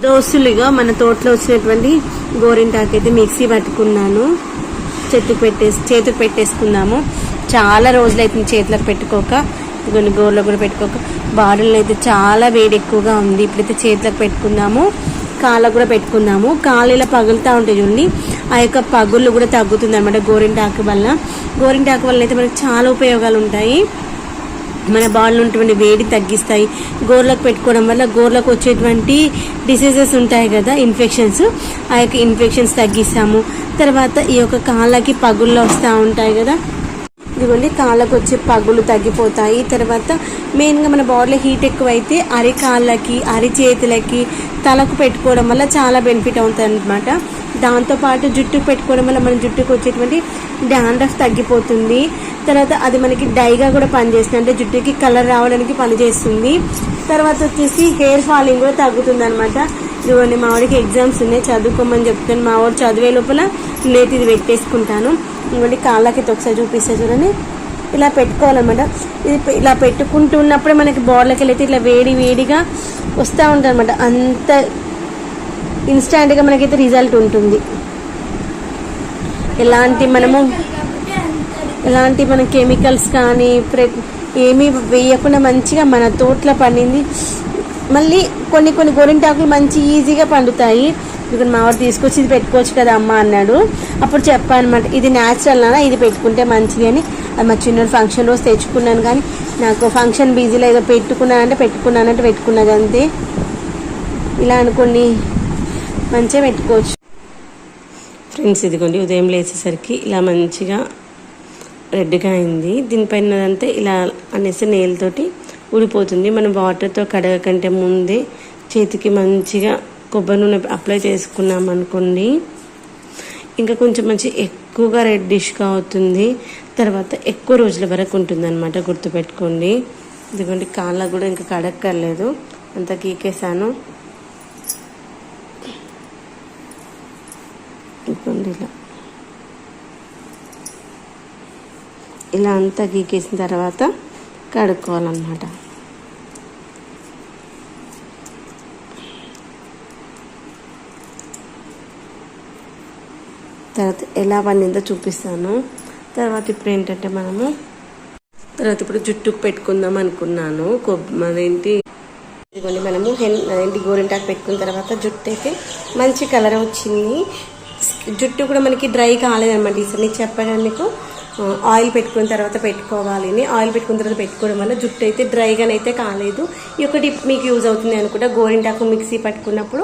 దోస్తులుగా మన తోటలో వచ్చినటువంటి గోరింటాకు అయితే మిక్సీ పట్టుకున్నాను. చేతికి పెట్టేసుకుందాము. చాలా రోజులైతే చేతులకు పెట్టుకోక, కొన్ని గోర్లో కూడా పెట్టుకోక. బాడీలో అయితే చాలా వేడి ఎక్కువగా ఉంది. ఇప్పుడైతే చేతులకు పెట్టుకుందాము, కాళ్ళకు కూడా పెట్టుకుందాము. కాళ్ళు ఇలా పగులుతూ ఉంటాయి చూడండి, ఆ యొక్క పగుళ్ళు కూడా తగ్గుతుంది అనమాట గోరింటాకు వల్ల. గోరింటాకు వల్ల అయితే మనకు చాలా ఉపయోగాలు ఉంటాయి. మన బాడీలో ఉన్నటువంటి వేడి తగ్గిస్తాయి. గోర్లకు పెట్టుకోవడం వల్ల గోర్లకు వచ్చేటువంటి డిసీజెస్ ఉంటాయి కదా, ఇన్ఫెక్షన్స్, ఆ యొక్క ఇన్ఫెక్షన్స్ తగ్గిస్తాము. తర్వాత ఈ యొక్క కాళ్ళకి పగుళ్ళు వస్తూ ఉంటాయి కదా, ఇదిగోండి కాళ్ళకు వచ్చే పగులు తగ్గిపోతాయి. తర్వాత మెయిన్గా మన బాడీలో హీట్ ఎక్కువైతే అరికాళ్ళకి, అరిచేతులకి, తలకు పెట్టుకోవడం వల్ల చాలా బెనిఫిట్ అవుతుంది అనమాట. దాంతోపాటు జుట్టుకు పెట్టుకోవడం వల్ల మన జుట్టుకు వచ్చేటువంటి డాండ్రఫ్ తగ్గిపోతుంది. తర్వాత అది మనకి డైగా కూడా పనిచేస్తుంది, అంటే జుట్టుకి కలర్ రావడానికి పనిచేస్తుంది. తర్వాత వచ్చేసి హెయిర్ ఫాలింగ్ కూడా తగ్గుతుంది అనమాట. ఇదిగోండి మా వాడికి ఎగ్జామ్స్ ఉన్నాయి, చదువుకోమని చెప్తాను. మా వాడు చదివే లోపల నేతి ఇది పెట్టేసుకుంటాను. ఇదిగోండి కాళ్ళకి ఒకసారి చూపిస్తే చూడండి, ఇలా పెట్టుకోవాలన్నమాట. ఇది ఇలా పెట్టుకుంటున్నప్పుడే మనకి బాడీలోకి వెళ్ళైతే ఇట్లా వేడిగా వస్తూ ఉంటుంది అనమాట. అంత ఇన్స్టాంట్గా మనకైతే రిజల్ట్ ఉంటుంది. ఎలాంటి మన కెమికల్స్ కానీ ఏమీ వేయకుండా మంచిగా మన తోటలో పండింది. మళ్ళీ కొన్ని గోరింటాకులు మంచి ఈజీగా పండుతాయి. ఇక్కడ మా వాడు తీసుకొచ్చి ఇది పెట్టుకోవచ్చు కదా అమ్మ అన్నాడు. అప్పుడు చెప్పాను అనమాట, ఇది న్యాచురల్ నానా, ఇది పెట్టుకుంటే మంచిది అని. అది మా చిన్న ఫంక్షన్ రోజు తెచ్చుకున్నాను, కానీ నాకు ఫంక్షన్ బిజీలో ఏదో పెట్టుకున్నానంటే పెట్టుకున్నది అంతే. ఇలా అనుకోండి, మంచిగా పెట్టుకోవచ్చు ఫ్రెండ్స్. ఇదిగోండి ఉదయం లేచేసరికి ఇలా మంచిగా రెడ్గా అయింది. దీనిపైన అంతా ఇలా అనేసి నేలతోటి ఊడిపోతుంది. మనం వాటర్తో కడగకంటే ముందే చేతికి మంచిగా కొబ్బరి నూనె అప్లై చేసుకున్నాం అనుకోండి, ఇంకా కొంచెం ఎక్కువగా రెడ్డిష్గా అవుతుంది. తర్వాత ఎక్కువ రోజుల వరకు ఉంటుంది అనమాట, గుర్తుపెట్టుకోండి. ఇదిగోండి కాళ్ళకు కూడా ఇంకా కడక్కర్లేదు, అంతా గీకేసాను. ఇదిగోండి ఇలా అంతా గీకేసిన తర్వాత కడుక్కోవాలన్నమాట. తర్వాత ఎలా పండిందో చూపిస్తాను. తర్వాత ఇప్పుడు ఏంటంటే ఇప్పుడు జుట్టుకు పెట్టుకుందాం అనుకున్నాను. ఇదిగోండి మనము గోరింటాకు పెట్టుకున్న తర్వాత జుట్టు అయితే మంచి కలర్ వచ్చింది. జుట్టు కూడా మనకి డ్రై కాలేదన్నమాట. ఈసారి నీకు చెప్పాను మీకు, ఆయిల్ పెట్టుకున్న తర్వాత పెట్టుకోవాలి. ఆయిల్ పెట్టుకున్న తర్వాత పెట్టుకోవడం వల్ల జుట్టు అయితే డ్రైగానైతే కాలేదు. ఈ యొక్క టిప్ మీకు యూజ్ అవుతుంది అనుకుంటా. గోరింటాకు మిక్సీ పట్టుకున్నప్పుడు